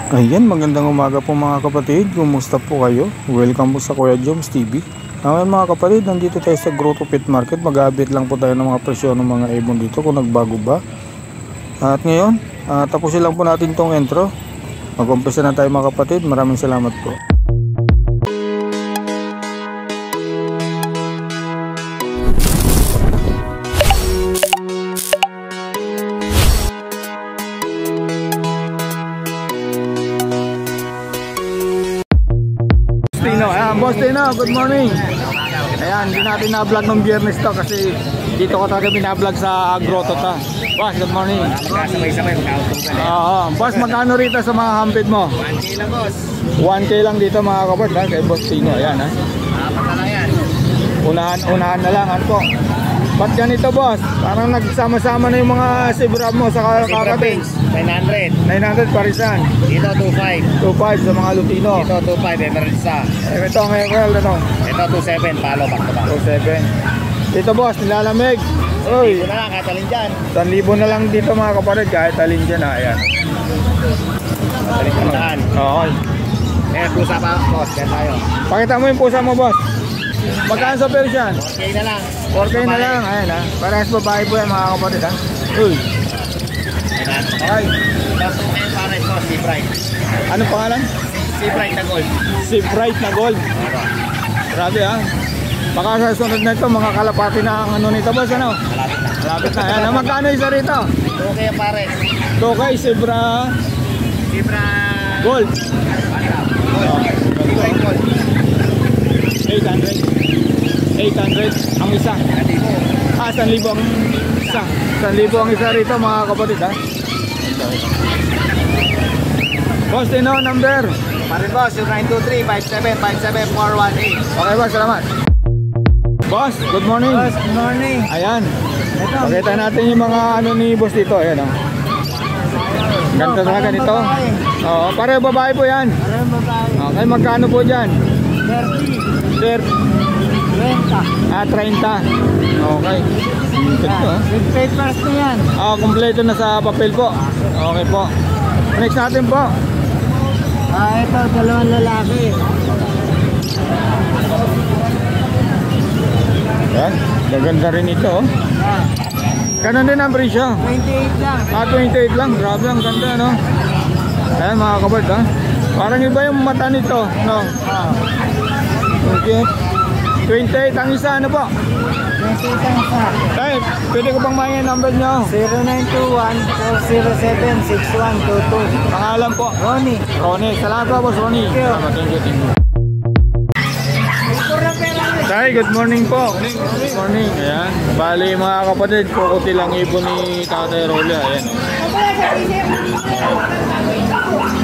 Ayan, magandang umaga po mga kapatid. Kumusta po kayo? Welcome po sa Kuya Joms TV. Ngayon mga kapatid, nandito tayo sa Grotto Pet Market. Mag-update lang po tayo ng mga presyo ng mga ibon dito kung nagbago ba. At ngayon, tapusin lang po natin tong intro. Mag-umpisa na tayo mga kapatid. Maraming salamat po. Boss Tino, good morning. Ayan, hindi natin na-vlog ng biyernes to kasi dito ko talaga bina-vlog sa Grotto ta. Boss, good morning. Sabay-sabay Boss, magkano rito sa mga hampid mo? 1K lang, boss. 1K lang dito mga kapatid, kay Boss Tino. Ayan, ha. Pagka lang yan. Unahan na lang, ano po. Ba't ganito, boss? Parang nagsama-sama na yung mga sibrab mo sa kakating. 900. 900 parisan. Dito 25. 2.5 sa mga Lutino. Dito 25, emerald sa. Ito ang Emerald, ano? Ito 27, palo back to back. 2.7. Dito, boss, nilalamig. Uy, Dito na lang, kahit alin dyan. 1,000 na lang dito mga kapatid, kahit alin dyan, ha. Ayan. Alin kung saan. Okay. Pusa pa, boss. Yan tayo. Pakita mo yung pusa mo, boss. Magkano sa Persian? 4K na lang. 4K na lang, ayan, ha. Parehas babae po yan mga kapatid, ha. Uy. Okay. Tapos ngayon para ito, Sea Bright. Anong pangalan? Sea Bright na gold. Sea Bright na gold. Grabe, ha. Baka sa sunod na ito, mga kalapati na ang ano nito, boss, ano? Malapit na. Malapit na, ayan. Magkano isa rito? 2K ang pare. 2K, Zebra Zebra Gold. Gold. Sea Bright gold. 800 ang isa. 1,000 ang isa. 1,000 ang isa rito mga kapatid, ha. Boss Tino, number. Pare boss, yung 923-5757-418. Okay, boss, salamat. Boss, good morning. Boss, good morning. Ayan. Pakita natin yung mga ano ni boss dito. Ayan, oh. Ganda talaga nito. Oo, pare babae po yan. Pare babae. Okay, magkano po dyan? 30. 30. Okay. Ito, With papers na yan. kompleto na sa papel po. Okay po. Next natin po. Ito, dalawang lalaki. Yan, gaganda rin ito, oh. Ganon din ang presyo. 28 lang. 28 lang. Grabe, ang ganda, no? Ayan mga kabard, ha. Parang iba yung mata nito, no? Okay. 28 ang isa, ano po? 28 ang isa. Ay, pwede ko bang mahin number nyo? 0921-407-6122. Pangalan po? Ronnie. Ronnie. Salamat po, boss Ronnie. Salamat, thank you. Tay, good morning po. Good morning. Ayan. Bali mga kapatid, kukuti lang ibon ni Tatay Rolly. Ayan.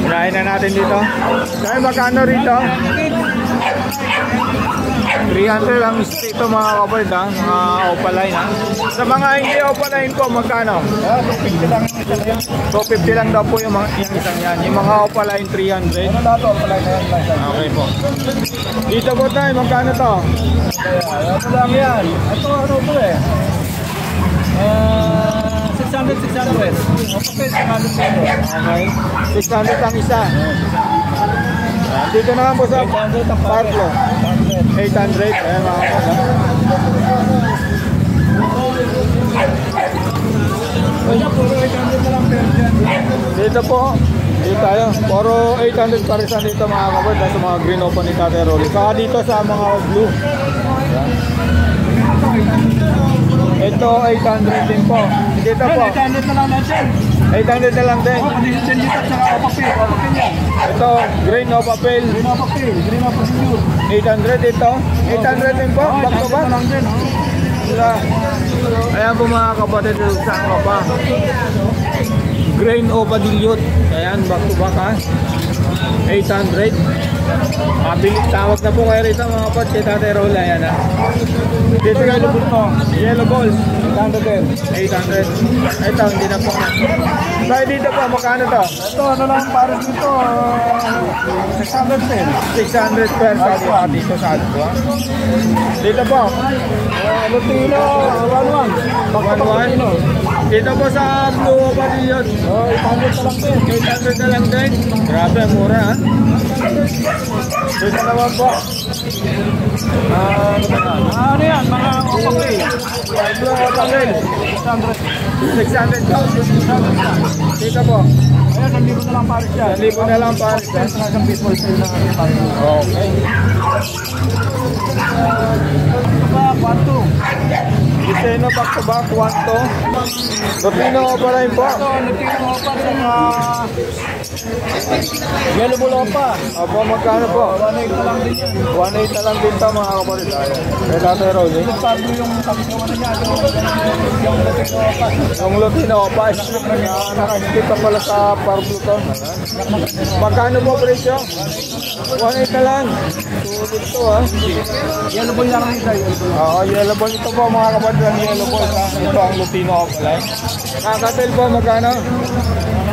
Unahin na natin dito. Tay, magkano rito? 300 lang ito mga kapatid, ha? Mga opaline, ha? Sa mga hindi opaline po, magkano? 250 lang. 250 lang daw po yung isang yan. Yung mga opaline 300. Okay po. Dito po tayo, magkano to? Ito lang yan. Ito ano po eh? 600. Okay. 600 ang isa. Dito naman po sa Parlo. 800. Ayan mga kapatid. Dito po. Dito tayo. Puro 800 parisan dito mga kapatid. Sa mga green open ni Tatay Rolly. Saka dito sa mga blue. Ayan. Ito 800 din po. Dito po. 800 na lang natin. 800 na lang din. Condition dito at saka papel. Papel yan. Ito, green o papel. Green na papel. Green na papel. 800 ito. 800 din po. Back to back. lang din. Ayan po mga kapatid, saan ka pa? Grain o padilyot. Ayan, back to back, ha. 800. Tawag na po kayo rito mga kapatid. Tatay Rolly, ayan, ha. Dito kayo lubot po. Yellow balls. 800. Ito, hindi na po. Tayo dito po, magkano to? Ito, ano lang para dito? 600 din. 600 per sa dito sa ato. Dito po. Lutino, 1-1. Magkano? Dito po sa Blue Pavilion. Oh, 800 na lang din. 800 na lang din. Grabe, mura ha. Dito naman po. Ano ba yan? Ano yan? Mga opapay. Blue Pavilion. 600 po. Dito po. Ayan, 1,000 na lang pares yan. 1,000 na lang pares. Talagang people sale na kami pares. Okay. Ito ba, kwanto? Diseno back to back, 1 to. Lutino pala yun po. Ito, nagtino mo pa sa yellow bulo pa. Opo, magkano po? 1,800 na lang din yan. 1.8 na lang din ito mga kapalit. Kaya Tatay Rolly. Pablo yung kapagawa na niya. Yung nagtino mo pa. Yung Lutino pa, nakasipit pa pala sa Parblo to. Magkano po presyo? 1.8 na lang. Sulit to ha. Yellow bulo lang ang isa. Oo, yellow ball ito po mga kapalit. Ang yellow ball ha. Ito ang Lutino pala. Kakatil po magkano?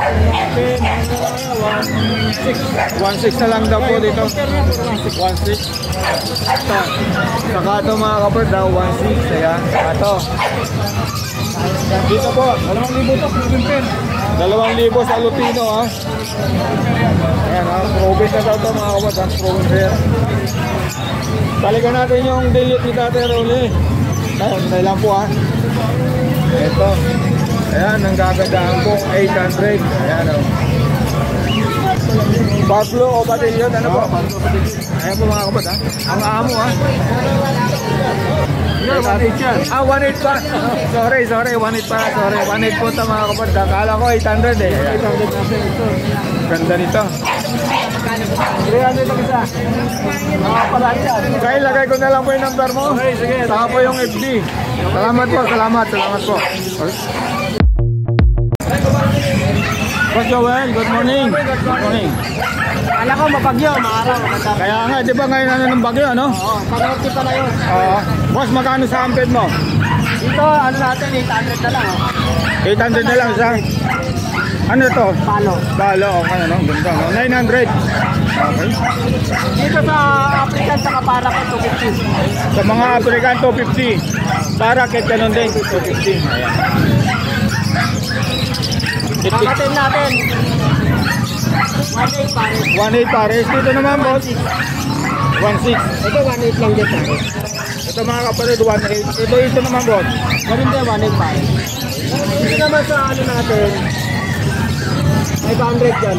1.6 na lang daw po dito. 1.6. Saka ito mga kapatid daw, 1.6. Ayan. Ito. Dito po. 2,000 to, proven pen. 2,000 sa Lutino ha. Ayan ha. Proven na daw ito mga kapatid ha. Proven pair. Balikan natin yung delete ni Tatay Rolly. Tayo lang po ha. Ito. Ayan, ang gagandaan po. 800. Ayan o. Pablo o Pavilion, ano po? Ayan po mga kapatid ha. Ang amo ha. 1,800 yan. 1.8 pa. Sorry, 1.8 pa. Sorry, 1.8 po ito mga kapatid. Kala ko 800 eh. Ayan. 800 natin ito. Ganda nito. 300 ang isa. Mga palat yan. Kaya lagay ko na lang po yung number mo. Okay, sige. Saka po yung FB. Salamat po, salamat po. Boss Joel, good morning. Good morning. Alam ko mapagyo, maaraw. Kaya nga, di ba ngayon ano ng bagyo, ano? Oo, pag-orti pala yun. Oo. Boss, magkano sa amped mo? Dito, ano natin, 800 na lang. 800 na lang sa... Ano to? Palo. Balo, okay ano, ganda no? 900. Okay. Dito sa African sa kapara ko, 250. Sa mga African, 250. Para kit ganun din, 250. Ayan. Kakatin natin. 1.8 pares. 1.8 pares. Dito naman, boss. 1.6. Ito, 1.8 lang dito. Ito mga kapatid, 1.8. Ito naman, boss. Ganun din, 1.8 pares. Dito naman sa ano natin, 500 yan.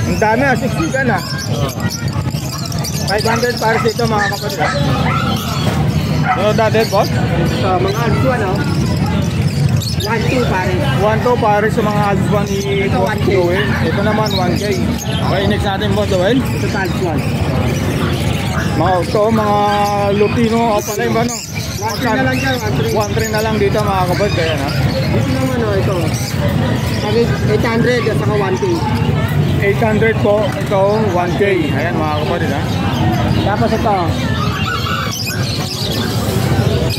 Ang dami, 60 ka na. 500 pares dito mga kapatid. So, dati, boss? Ito, mga alto, ano? 1.2 pares. 1.2 pares sa mga Alpha ni Ito, Boss 1K. Joel. Ito naman, 1K. Okay, next natin, Boss Joel. Ito, talso. Mga Lutino o pala yung ano? 1.3 na lang dyan, 1.3. 1.3 na lang dito mga kapatid. Kaya na. Dito naman, oh, ito. 800 at saka 1K. 800 po. Ito, 1K. Ayan mga kapatid ha. Tapos ito.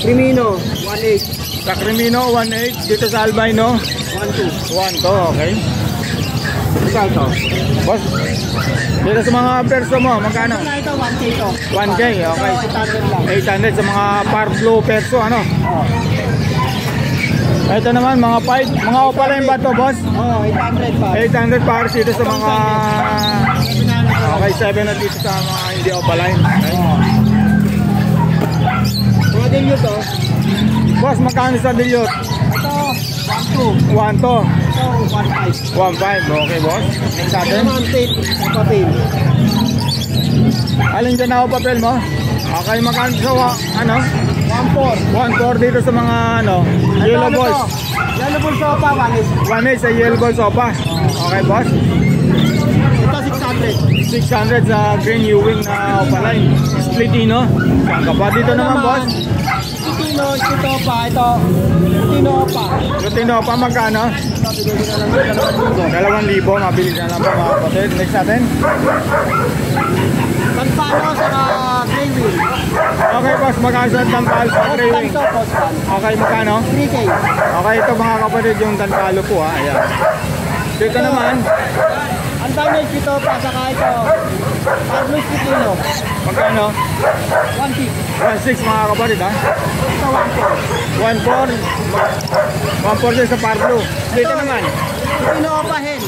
Crimino, 1.8. Sa Crimino, 1.8. Dito sa Albino, 1.2. 1 to. Okay. Ito. Boss, dito sa mga perso mo, magkano? Ito, 1K to. 1K, okay. Ito, 800 lang. 800 sa mga Parblo perso, ano? Oh. Ito naman, mga 5. Mga opaline ba to, boss? Oh, 800 pa. 800 pares dito sa mga... Okay, 7 at dito sa mga hindi opaline. Okay. Mga dilute to. Boss, magkano sa dilute? Ito, 1.2. 1 to. Ito, 1.5. 1.5. Okay, boss. Next Ito natin. naman, tape. Papel. Alin dyan ako papel mo? Okay, magkano sa ano? 1.4. 1.4 dito sa mga ano, yellow balls. Yellow balls sopa, 1.8. 1.8 sa yellow balls sopa. Okay, boss. Ito, 600. 600 sa green Ewing na opaline. Splitino. Saan ka pa? Dito naman, boss. Ito pa, ito. Lutino pa. Lutino pa, magkano? Ito, binigyan na lang 2,000. 2,000. Mabili na lang po mga kapatid. Next natin. Panpano sa gray wheel. Okay, boss. Magkano sa Dampal sa Postal Grewing? to, postal. Okay, magkano? 3K. Okay, ito mga kapatid yung Dampalo po ha. Ayan. Dito naman. Ang damage ito pa, saka ito. Pablo Spitino. Magkano? 1.6. 1.6 mga kapatid ha. Ito 1.4. 1.4 din sa Pablo. Dito naman. Spitino Opahen.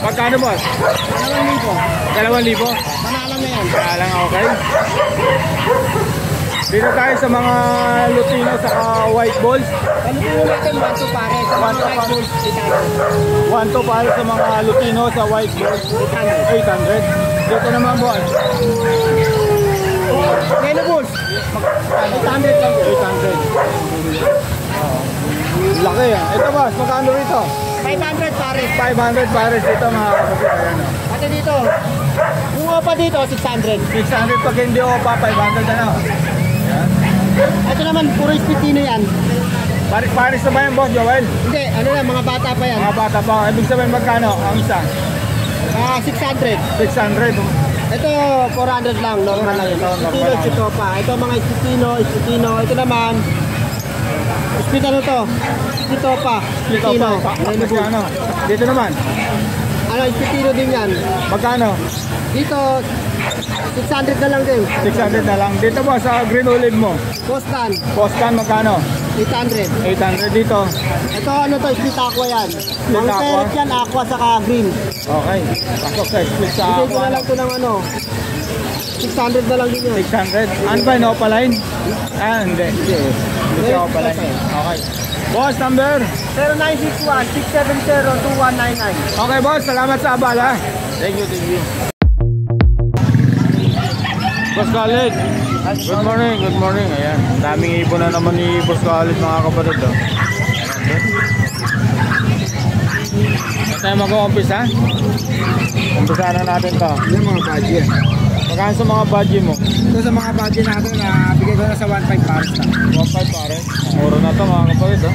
Magkano boss? 2,000. 2,000. Panalo na yan. Kaya lang okay. Dito tayo sa mga Lutino sa white balls. Palutino natin 1.2 pare. Sa mga white bulls, 1 to para sa mga Lutino sa white balls. 800. Dito naman boss. Yellow bulls. 800 lang. 800. Laki yan. Ito boss, magkano rito? 500 pare. 500 pares dito mga kapatid. Ayan o. Pati dito. Yung opa dito, 600. 600 pag hindi opa, 500 ano. Ayan. Ito naman, puro Spitino yan. Paris na ba yan boss Joel? Hindi, ano na, mga bata pa yan. Mga bata pa. Ibig sabihin magkano ang isa? 600. 600. Ito, 400 lang. Normal lang yun. Spitino, ito pa. Ito mga Spitino. Ito naman, Spitino to. Ito pa. Spitino. Magkano? Dito naman. Ano, Spitino din yan. Magkano? Dito, 600 na lang din. 600 na lang. Dito boss sa green olive mo. Boston, Postcan magkano? 800. 800 dito. Ito, ano to, split aqua yan. Mga aqua? parrot yan, aqua saka green. Okay. Pasok sa split sa Bigay ko na lang to ng ano, 600 na lang din yun. 600. Ano ba yung Opaline? Ah, hindi. Hindi siya Opaline. Okay. Boss, number? 0961-670-2199. Okay boss, salamat sa abala. Thank you. Boss Khalid. Good morning. Ayan. Daming ibon na naman ni Boss Khalid mga kapatid. Oh. Tayo mag-uumpisa. Umpisa na natin to. Yung mga budget. Magkano sa mga budget mo? Ito sa mga budget natin, bigay ko na sa 1.5 pares na. 1.5 pare. Muro na to mga kapatid. Oh.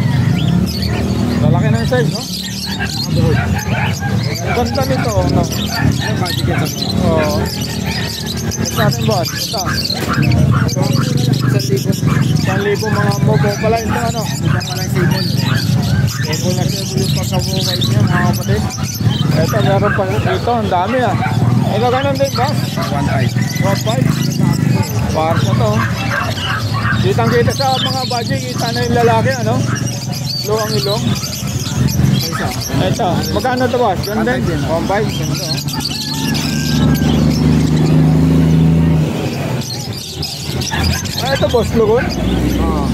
Lalaki na yung size, no? Ang ganda nito, no? Yung budget yan sa Oo. Ito natin boss. Ito. 1,000 mga mobo pala ito ano. Ibang walang sipon. Mobo na siya yung pagkabukay niya mga kapatid. Ito meron pa dito. Ang dami ah. Ito ganun din boss. 1.5. Para sa to. Kitang kita sa mga budget. Kita na yung lalaki ano. Luang ilong. Ito. Magkano to boss? Ganda din. 1.5. Ganda oh. Ah, ito boss, lugon? Oo.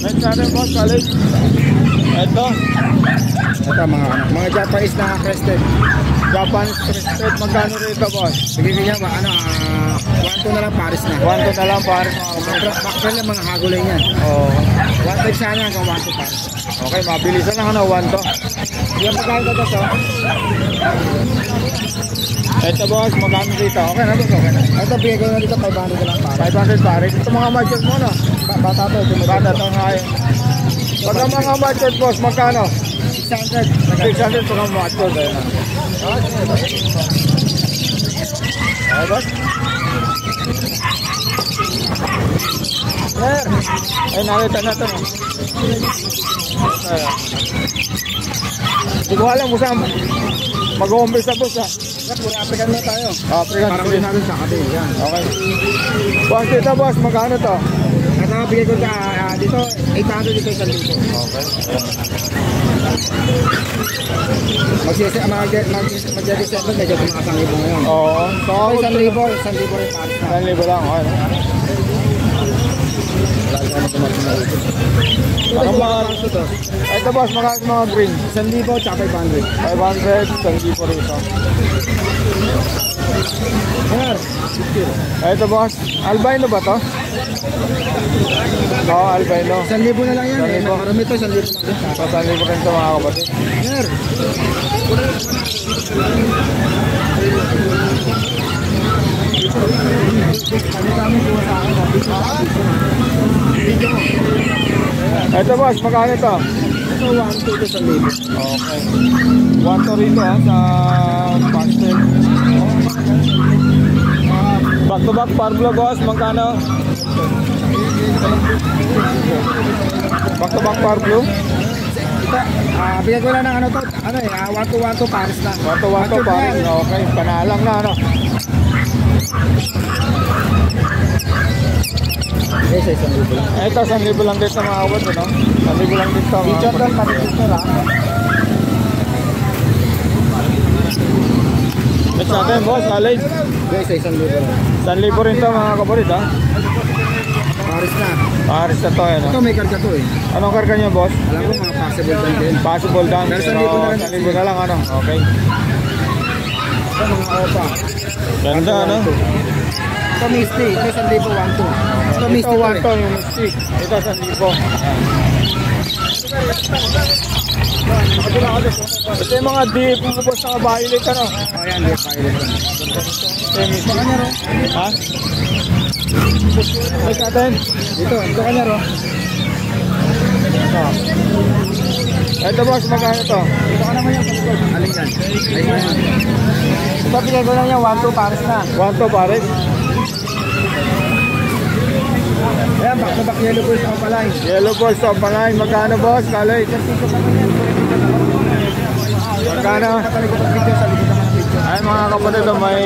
Next natin boss, Khalid. Ito. Ito mga Japanese na crested. Japanese crested. Magkano rito boss? Bigay ko niya, 1.2 na lang pares na. 1 na lang pares mga kapatid. Backfell lang mga hagulay niyan. Oo. 1.5 sana hanggang 1.2 pares. Okay, mabilisan lang ano, 1 to. Yung pagkain ko to. Ito boss, magkano rito? Okay na boss, okay na. Ito bigay ko na dito 500 na lang pares. 500 pares. Ito mga budget mo no? Bata to. Bata to nga yun. Pagka mga budget boss, magkano? 600. 600 pagka mga budget. Ayun na. Okay boss? Sir! Ay, nakita na ito. Hindi ko alam kung saan mag-uumpisa boss ha. Puro African na tayo. African Para ko street. natin sa katin. Yan. Okay. Boss, dito boss, magkano to? Ito bigay ko dito 800 dito 1,000. Okay. Mag-December medyo tumakas ang ibon ngayon. Oo. So, So, 1,000 rin pares na. 1,000 lang. Okay. Ang mga, ito boss, magkano mga green? 1,000 tsaka 500. 500, 1,000 rito. Sir, Ito boss, albino ba to? Oo, albino. 1,000 na lang yan. 1,000. Marami to, 1,000 lang. So, 1,000 rin ito mga kapatid. Sir. Ito boss, magkano to? Ito 1,2 to 1,000. Okay. 1 to rito ha, sa pastel. Back to back Parblo boss, magkano? Back to back Parblo. Bigyan ko lang ng ano to, 1-2-1-2 pares na. Wato pares. Okay, panalang na ano. Sa 1,000 lang. Ito, 1,000 lang din sa mga kabal, ano? 1,000 lang din sa mga Feature doon, pati feature ha. Next natin, boss, alay. Sa 1,000 lang. 1,000 rin to mga kabalit, ha? Pares na. Pares na to, ano? Ito may karga to eh. Anong karga niya, boss? Alam ko mga possible down din. Possible down, Pero pero 1,000 na lang, ano? Okay. Ito mga opa. Ganda, ano? Ito Misty. Ito 1,000 1-2. Ito Misty Ito, to 1 to, yung stick. Ito, 1,000. Ito yung mga deep, boss, na violet, ano? Oh yan, di pilot lang. Ito yung Ito kanya ro. ha? Next natin. Ito kanya ro. Ito, boss, magkano to? Ito ka naman yung palikod. Alin yan? Ay yan. Ito bigay ko lang yan, 1-2 pares na. 1 to, pares. Ayan, back to back yellow bulls ako pala eh. Yellow balls, to, panay. Magkano, boss? Kalay. Magkano? Patalikod ang video sa likod naman ang video. Ay, mga kapatid, may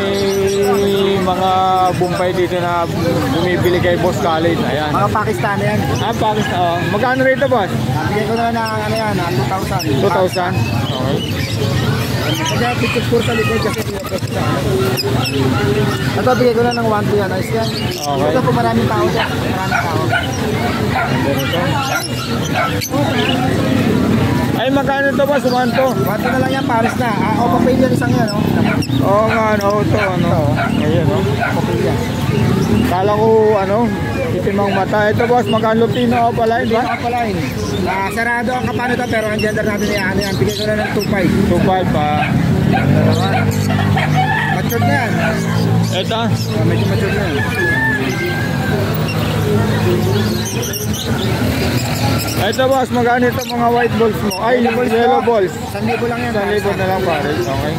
mga bumpay dito na bumibili kay Boss Khalid. Ayan. Mga Pakistan yan. Ah, Pakis, magkano rito, boss? Bigay ko na ng ano yan, 2,000. 2,000. Okay. Kaya picture for sa likod kasi pinapos siya. Ito bigay ko na ng 1-2 yan. Ayos yan. Okay. Ito po maraming tao dyan. Maraming tao. Ay, magkano to, boss? 1 to. 1-2 na lang yan, pares na. O, papay yan isang yan, no? Oo nga, ano, ito, ano. Ayan, no. Papay yan. Kala ko, ano, itimang mata. Ito, boss, magkano Lutino pala, Hindi ba? ako pala yun. Sarado ang kapano to, pero ang gender natin ay ano yan. Bigay ko na ng 2.5. 2,500 pa. Matured na yan. Ito, Medyo matured na yan. ito, boss, magkano ito mga white balls mo? Ay, yellow balls. 1,000 lang yan. 1,000 na lang, pare. Okay.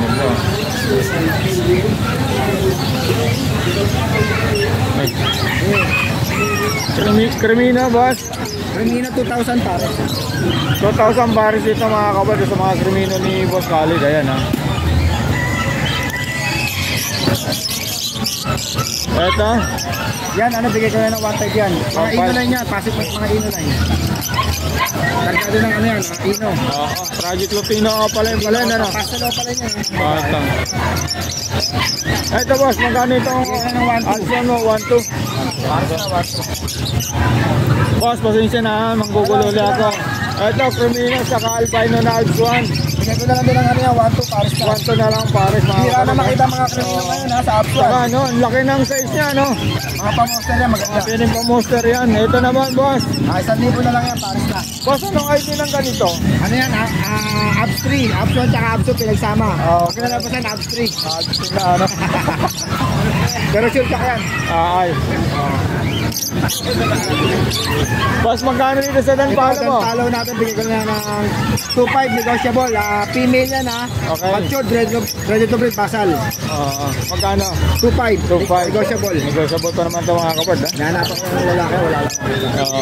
Ito. Ay. Cremina, boss. Remina 2,000 pare. 2,000 pares ito mga kapatid sa mga Crimino ni Boss Khalid. Ayan, ha. Ito. Yan, ano, bigay ko na ng 1.5 yan. Mga 1.5. ino-line yan. Pasok mo mga ino-line. Kargado ng ano yan, ino. Oo, Project Lupino ka pala yung pala, ano? Pasalo pala niya. Batang. Ito, boss, magkano itong Bigay ko na ng 1.2. Alson mo? 1,200. Boss, pasensya na, ha. Manggugulo ulit ako. Ito, Crimino sa albino na Alpsuan. Bigay ko na lang din ng ano yan, 1.2 pares na. 1,200 na lang pares, mga Bira na kapatid. makita mga krimino ngayon ha, sa Apsuan. Saka, ano, ang laki ng size niya, no? Mga pamonster yan, maganda. Piling pa monster yan. Ito naman, boss. 1,000 na lang yan, pares na. Boss, anong ID ng ganito? Ano yan, Abs 3. Apsuan tsaka Apsu pinagsama. Oh. Huwag na lang po yan, Abs 3. Na, ano? Pero sure ka yan. Ay. Boss, magkano dito sa Danpalo mo? Follow natin, bigay ko na ng 2.5 negotiable. Female yan ha. Okay. Matured, ready to breed, basal. Oo. Magkano? 2.5. 2,500. Negotiable. Negotiable pa naman ito mga kapad, ha? Nahanapan ko ng lalaki, wala lang. Oo.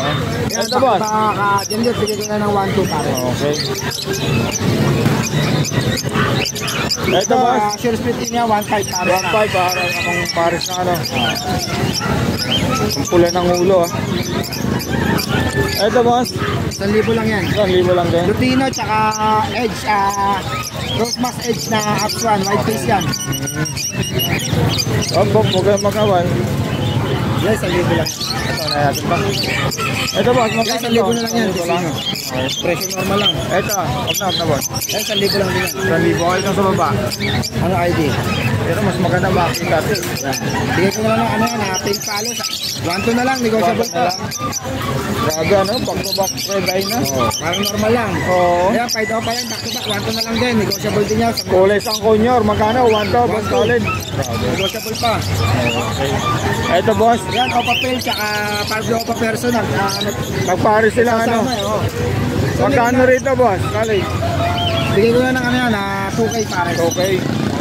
Yan, Ito, boss. baka gender, bigay ko na ng 1.2 pare. Okay. Ito, Ito, boss. sure split niya, 1.5 pare. 1,500 para akong pares na, ano? Ang pula ng ulo, ha? Ito, boss. 1,000 lang yan. 1,000 lang din. Lutino, tsaka edge, rose mask edge na Apsuan, white face yan. Oh, huwag kayong mag-away. Yes, 1,000 lang. Ito na natin pa. Ito, boss. Yes, 1,000 na lang yan. 1,000 lang. Okay. Presyo normal lang. Ito, huwag na, boss. Yes, 1,000 lang din yan. 1,000. Okay lang sa baba. Ano ID? Pero mas maganda makikita ito. Yan. Bigay ko na lang ano yan, pink palo. 1.2 na lang, negotiable na lang. Grabe, ano? Back-to-back red eye na. Parang normal lang. Oo. Ayan, fight off pa yan, back to back, 1.2 na lang din, negotiable din yan. Kulay sang konyor. Magkano? 1,000. Boss Khalid. Negotiable pa. Okay. Ito, boss. Yan, Opa Pel, tsaka Pablo Opa Personal. Magpares sila, ano? Kasama eh, oh. Magkano rito, boss? Khalid. Bigay ko na ng ano yan, 2K pare. Okay.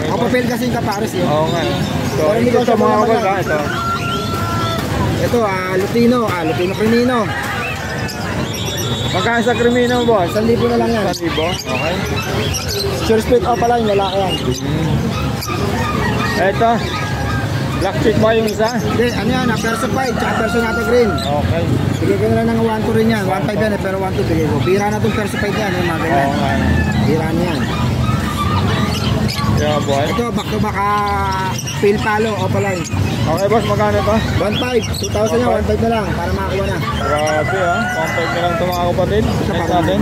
Opa Pel kasi yung kapares yun. Oo nga. So, Pero ito sa mga negotiable kapal, naman ito. Ito, Lutino, Lutino Primino. Magkano sa Crimino, boss? 1,000 na lang yan. 1,000? Okay. Sure split Opaline, lalaki yan. Ito. Black chick ba yung isa? Hindi, ano yan, Perso 5, tsaka Perso Napa Green. Okay. Bigay ko na lang ng 1,2 rin yan. 1,5 yan pero 1,2 bigay ko. Bira na itong Perso 5 yan, yung mga ganyan. Okay. Bira na yan. Yeah, boy. Ito, back to back Phil Palo, Opaline. Okay, boss, magkano to? 1,5, 2,000 yan, 1,5 na lang para makakuha na. Grabe, ha? Compact na lang ito, mga kapatid. Next natin.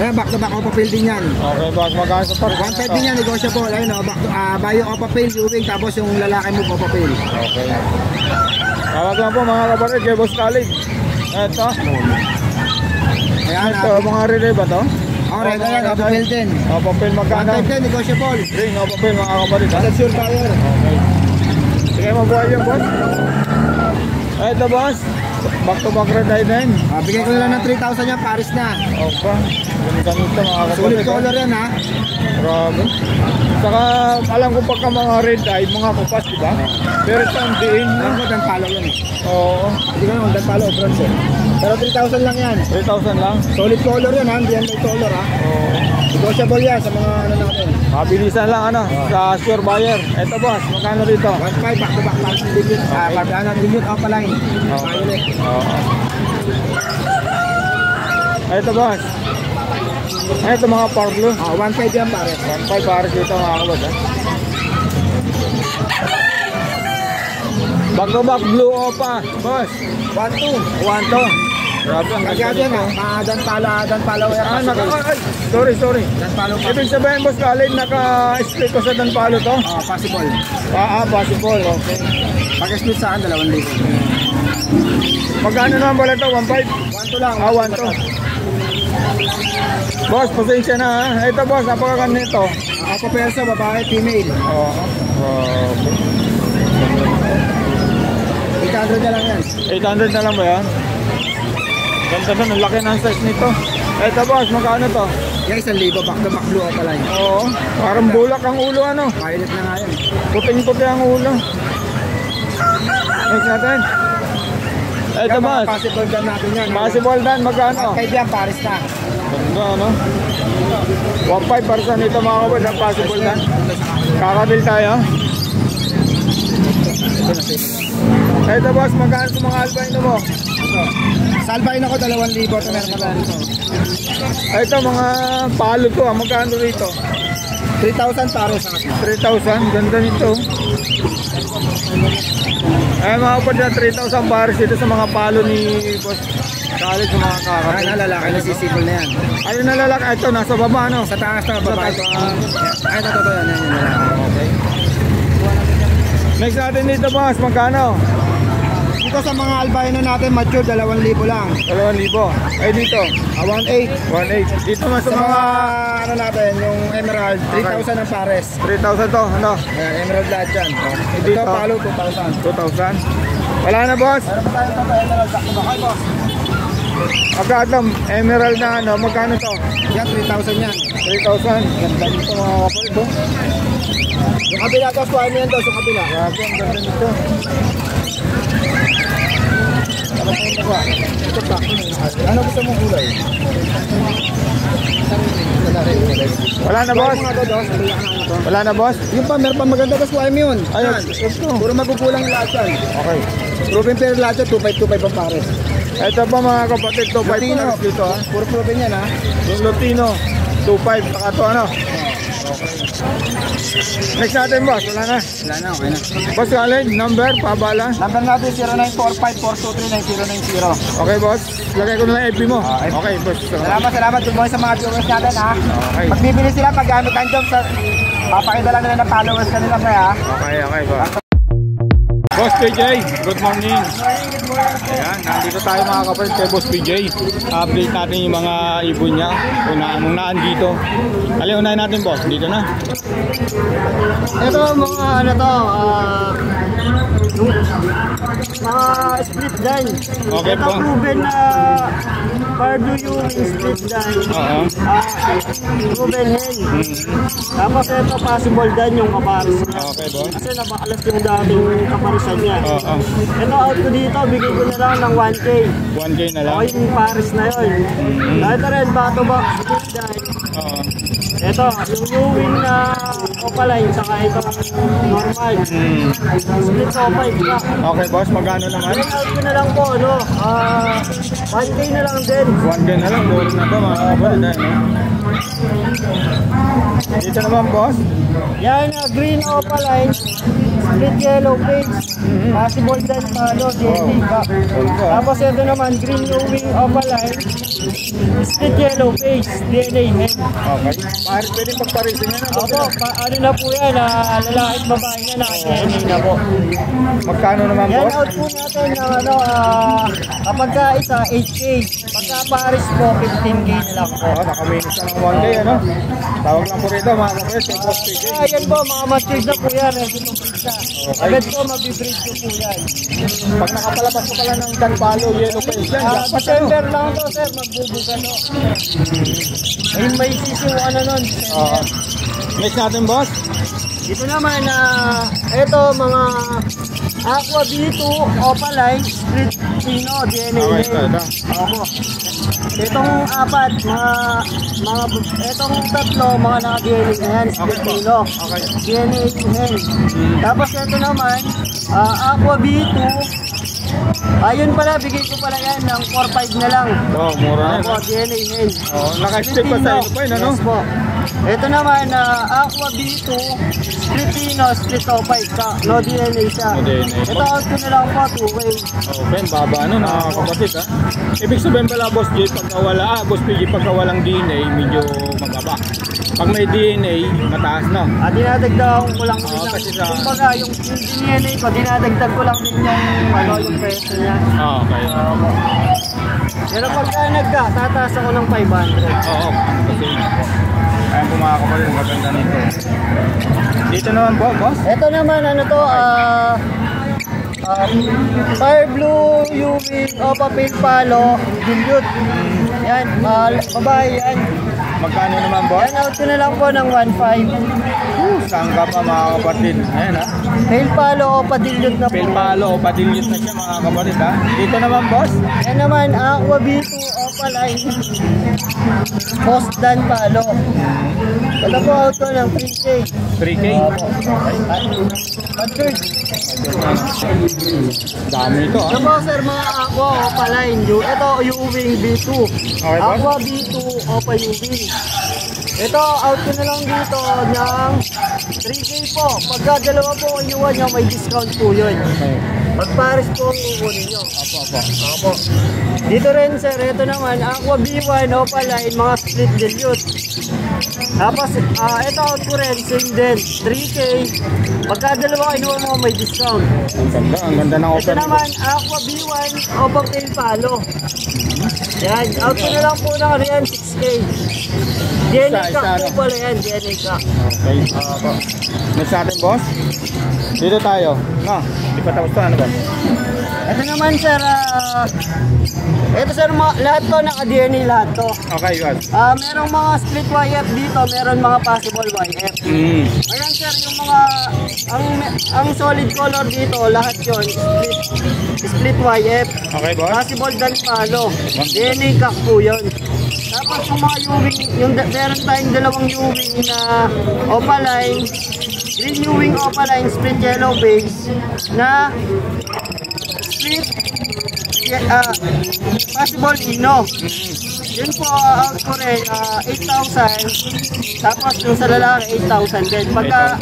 Kaya back to back Opa Phil din yan. Okay, boss, magkano sa park? 1,5 din yan, negotiable. Ayun o, back to, bayo Opa Phil, Ewing, tapos yung lalaki mo Opa Phil. Okay. Tawag lang po, mga kapatid, kay Boss Khalid. Ito. Ayan, Ito, mga relay ba to? red yan, Opa Phil din. Opa Phil, magkano? 1,5 din, negotiable. Ring, Opa Phil, mga kapatid, ha? That's your buyer. Okay. Sige, mabuhay yung boss. Ito, boss. Back to back red eye din. Bigay ko na lang ng 3,000 yan, Paris na. Opa. Ganito, mga kapatid. Solid color yan ha. Grabe. Saka, alam ko pagka mga red eye, mga kupas, di ba? Pero ito ang diin, Alam no? ko, dan palo yan eh. Oo. Hindi ko naman, dan palo o bronze eh. Pero 3,000 lang yan. 3,000 lang. Solid color yan ha, hindi yan may color ha. Oo. Negotiable yan sa mga ano natin. Mabilisan lang, ano? Sa sure buyer. Ito, boss. Magkano rito? 1,5 back to back Paris Dilute. Dilute Opaline. Violet. Oo. Ito, boss. Ito, mga power blue. 1,5 yan pare. 1.5 pares dito, mga kabad, ha? Back to back blue opa. Boss. 1,2. 1 Grabe, ang Kaya ganda yan nito. ha. Dan pala yan. Ay, sorry. Dan palo pa. Ibig sabihin, boss Khalid, naka-split ko sa Danpalo to? Possible. Possible. Okay. Pag-split sa akin, 2,000. Magkano naman pala ito? 1.5? 1,2 lang. 1.2. Boss, pasensya na, ha? Ito, boss, napakaganda nito. Opa Perso, babae, female. Oo. 800 na lang yan. 800 na lang ba yan? Ganda na, ang laki ng size nito. Ito, boss, magkano to? Yan, 1,000 back to back blue Opaline. Oo. Parang bulak ang ulo, ano? Violet na nga yan. Puting-puti ang ulo. Next natin. Ito, Yan, mga boss. possible dyan natin yan. Possible dan, magkano? 1,5 yan, Paris na. Ganda, ano? 1.5 para sa nito, mga kabad, ang possible dan. Kakabil tayo. Ito, boss, magkano sa mga albino mo? Salbain ako 2,000. Ito meron ka na rito. Ito, mga palo to, magkano rito? 3,000 Paris sa akin. 3,000, ganda nito. Ay, mga kapad na 3,000 pares dito sa mga palo ni Boss Khalid sa mga Ay, kakapit. na lalaki na sisipol na yan. Ayun na lalaki, ito, nasa baba, ano? Sa taas na babae. Sa taas. Ay, totoo yan. Yan yung lalaki. Okay. Next natin dito, boss, magkano? Dito sa mga albino natin, mature 2,000 lang. 2,000. Ay, dito. 1,800. 1.8. Dito naman sa Sa mga mga ano natin, yung emerald, 3,000 ang pares. 3,000 to, ano? Ayan, emerald lahat dyan. Dito. Ito, palo, 2,000. 2,000. Wala na, boss. Meron pa tayo ito, emerald. Back to back. Ay, boss. Magkano, emerald na, ano? Magkano to? Yan, 3,000 yan. 3,000. Ganda nito, mga kapatid, oh. Yung kabila, tapos kuhain mo yan daw sa kabila. Grabe, ang ganda nito. Ano po yung nagawa? Ito pa. Ano gusto mong kulay? Wala na, boss. Mga to, dos. Wala na, boss. Yung pa, meron pa maganda, tapos kuhain mo yun. Ayun, Yan. ito. Puro magugulang yung lahat yan. Okay. Proven pair lahat yan, 2,525 ang pares. Ito pa, mga kapatid, 2.5 Latino. pares dito, ha? Puro proven yan ha. Yung Lutino, 2.5. Saka to, ano? Next natin, boss. Wala na. Wala na, okay na. Boss Khalid, number, pabala. Number natin 0945-423-9090. Okay, boss. Lagay ko na lang FB mo. Okay. Okay, boss. Salamat. Good morning sa mga viewers natin ha. Okay. Pag bibili sila, paggamit ang job, papakita lang nila ng followers kanila pa ha. Okay, boss. Boss PJ, good morning. Ayan, nandito tayo mga kapatid kay Boss PJ. Update natin yung mga ibon niya kung anong naan dito. Alin, unahin natin, boss. Dito na. Ito mga ano to, mga split line. Okay Ito po. proven na Pardo yung split line. Oo. Proven hen. Tapos ito possible din yung kaparis. Okay, boss. Kasi napakalas yung dating kaparis isa niya. Oo. Ito out ko dito, bigay ko na lang ng 1K. 1K na lang. O yung Paris na yun. Ito rin, back to back, split dyan. Oo. Ito, yung Ewing na Opaline, saka itong normal. Split Opaline ka. Okay boss, magkano naman? Then out ko na lang po, 1K na lang din. 1K na lang, mura na to mga kapatid. Dito naman boss. Yan, green Opaline, split yellow face, possible din palo, DNA ka. Tapos ito naman, green Ewing Opaline, split yellow face, DNA hen. Okay. Pwede pagparisin yan. Opo, ano na po yan, lalaki at babae na naka-DNA na po. Magkano naman Yan boss? out po natin ng kapag ka isa 8K, pagka Paris po 15K na lang po. Nakaminus na ng 1K ano? Tawag lang po rito mga kapatid, yung boss PJ. Yan po, mga matured na po yan, ready to breed na. Agad po mabibreed ko po yan. Pag nakapalabas ko pala ng Danpalo, yellow face yan. December lang to sir, magbubugano. May sisiwa na nun. Next natin boss. Dito naman ito mga Aqua B2, Opaline, Split Pino, DNA. Okay, ito. Opo. Itong apat, itong tatlo, mga naka-DNA na yan, Split Pino. Okay. DNA hen. Tapos ito naman, Aqua B2, ayun pala, bigay ko pala yan ng 4-5 na lang. Mura na. Opo, DNA hen. Naka-split pa sa ito pa yun, ano? Yes po. Ito naman, Aqua B2, Split Pino, Split O5 ka. No DNA siya. No DNA. Ito out ko na lang po, 2K. Okay, baba ano, nakakapatid ha. Ibig sabihin pala boss J, boss PG, pagka walang DNA, medyo magaba. Pag may DNA, mataas na. Dinadagdagan ko lang din kasi lang. Kumbaga, yung DNA ko, dinadagdag ko lang din yung presyo niya. Okay. Pero pagka tataas ako ng 500. Oo, kasi ayan po mga kapatid, maganda nito. Dito naman po, boss? Ito naman, Fire Blue, Ewing, Opa Pale Palo, Dilute. Yan, babae yan. Magkano naman boss? Yan, out ko na lang po ng 1.5. Sangga pa mga kapatid. Ayan ha. Pale Palo, Opa Dilute na po. Pilpalo o padilyot na siya mga kapatid ha. Dito naman boss? Yan naman, Aqua B2, Opa Line, Post Dan Palo. Ito po out ko ng 3K. 3K? Matured. Dami ito ha. Ito po sir, mga Aqua, Opa Line. Ito, Ewing B2. Okay, boss? Aqua B2, Opa Ewing. Ito, out ko na lang dito ng 3K po. Pagka dalawa po inuwan nyo, may discount po yun. Okay. Pag Paris po ang kukunin nyo. Apo. Dito rin sir, ito naman, Aqua B1, Opa Line, mga split dilute. Tapos, ito out ko rin, same din, 3K. Pagka dalawa inuwan mo, may discount. Ang ganda ng Ito offer. naman, Aqua B1, Opa Pale Palo. Yan, out ko na lang po ng riyan, 6K. DNA Isa, ka ano? po pala yan, DNA ka. Okay. Next natin boss? Dito tayo. Di pa tapos to, ano ba? Ito naman sir, ito sir, lahat to naka-DNA lahat to. Okay guys. Merong mga split YF dito, meron mga possible YF. Ayan sir, yung mga, ang solid color dito, lahat yun, split YF. Okay boss? Possible dan palo, DNA kak po yun. Tapos yung mga Ewing, meron tayong dalawang Ewing na Opaline, green Ewing Opaline, split yellow base, na split, possible ino. Yun po, out ko rin, 8,000. Tapos yung sa lalaki, 8,000 din. Pagka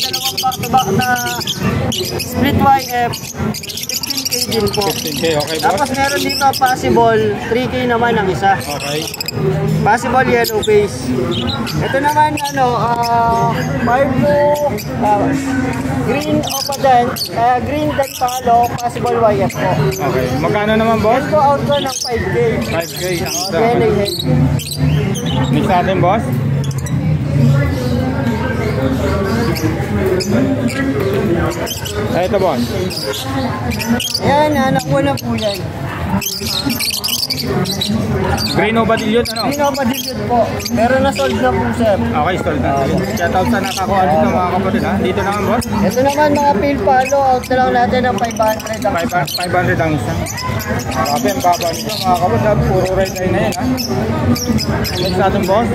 dalawang back-to-back na split YF, 15K din po. 15K, okay boss? Tapos meron dito possible, 3K naman ang isa. Okay. Possible yellow face. Ito naman, fire blue, green opadan, green dan palo, possible YF po. Okay. Magkano naman boss? Ito out ko ng 5K. 5K. DNA head. Next natin boss? Ito boss. Ayan, nakuha na po yan. Green o Badillion, ano? Pinapadilute po. Pero na-sold na po, sir. Okay, stall na. Shoutout sa nakakuha dito mga kapatid ha. Dito naman boss. Ito naman mga pale palo, out na lang natin ng 500 ang 500 ang isa. Grabe ang baba nito mga kapatid ha. Puro red eye na yan ha. Next natin boss.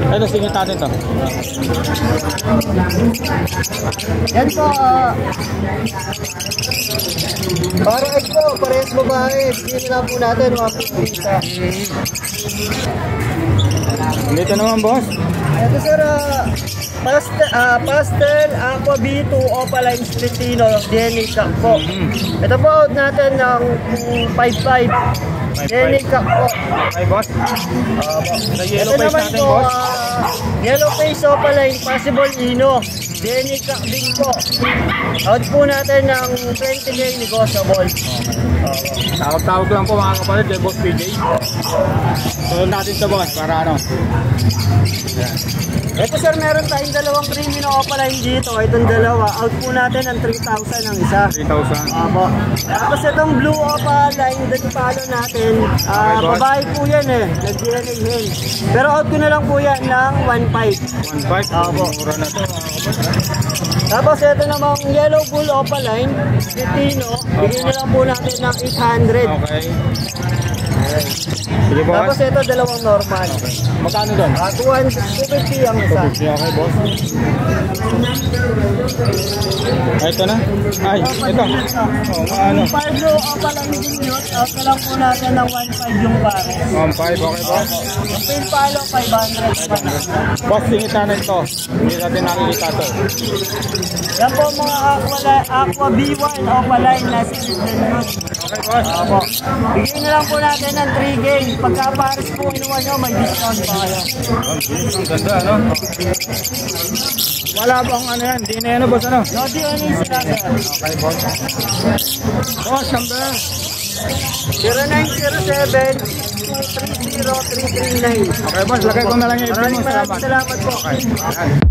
Ito, singit natin to. Yan po, para ito, parehas babae. Bigyan na lang po natin 150 isa. Dito naman boss. Ito sir, pastel, aqua B2, opaline spritino, DNA cup po. Ito po out natin ng 5.5. DNA cup po. Okay boss. Sa yellow Ito face naman natin po, boss. yellow face opaline, possible ino. DNA cup din po. Out po natin ng 20k negotiable. Tawag lang po mga kapatid kay Boss PJ. Tulad natin sa boss para ano. Ito sir, meron tayong dalawang creamy na opaline dito. Itong dalawa, out po natin ng 3,000 ang isa. 3,000. Opo. Tapos itong blue opaline, dito palo natin. boss. Babae po yan eh. Nag-DNA hen. Pero out ko na lang po yan ng 1,500. 1.5. Opo. Mura na to mga kapatid. Tapos ito namang yellow bull opaline, Spitino. Bigyan na lang po natin ng 800. Okay. Sige boss. Tapos ito dalawang normal. Magkano doon? 250 ang isa. Okay boss. Ito na. Ay, ito. Oh, ano? Pablo opaline din yun. Out na lang po natin ng 1,500 yung pare. 1.5. Okay boss. Yung pin palo, 500. Boss, singit natin to. Hindi natin nakikita to. Yan po mga aqua B1 opaline na sinignan yun. Okay boss. Opo. Bigyan na lang po natin ng 3K. Pagka pares po inuwa nyo, may discount pa kayo. Ang ganda, ano? Wala bang ano yan? Di na yan, boss, ano? No, di ano yung sila, sir. Okay, boss. Boss, number. 0907-230-339. Okay, boss. Lagay ko na lang yung Maraming mo. Salamat. salamat po. Okay. Ayan.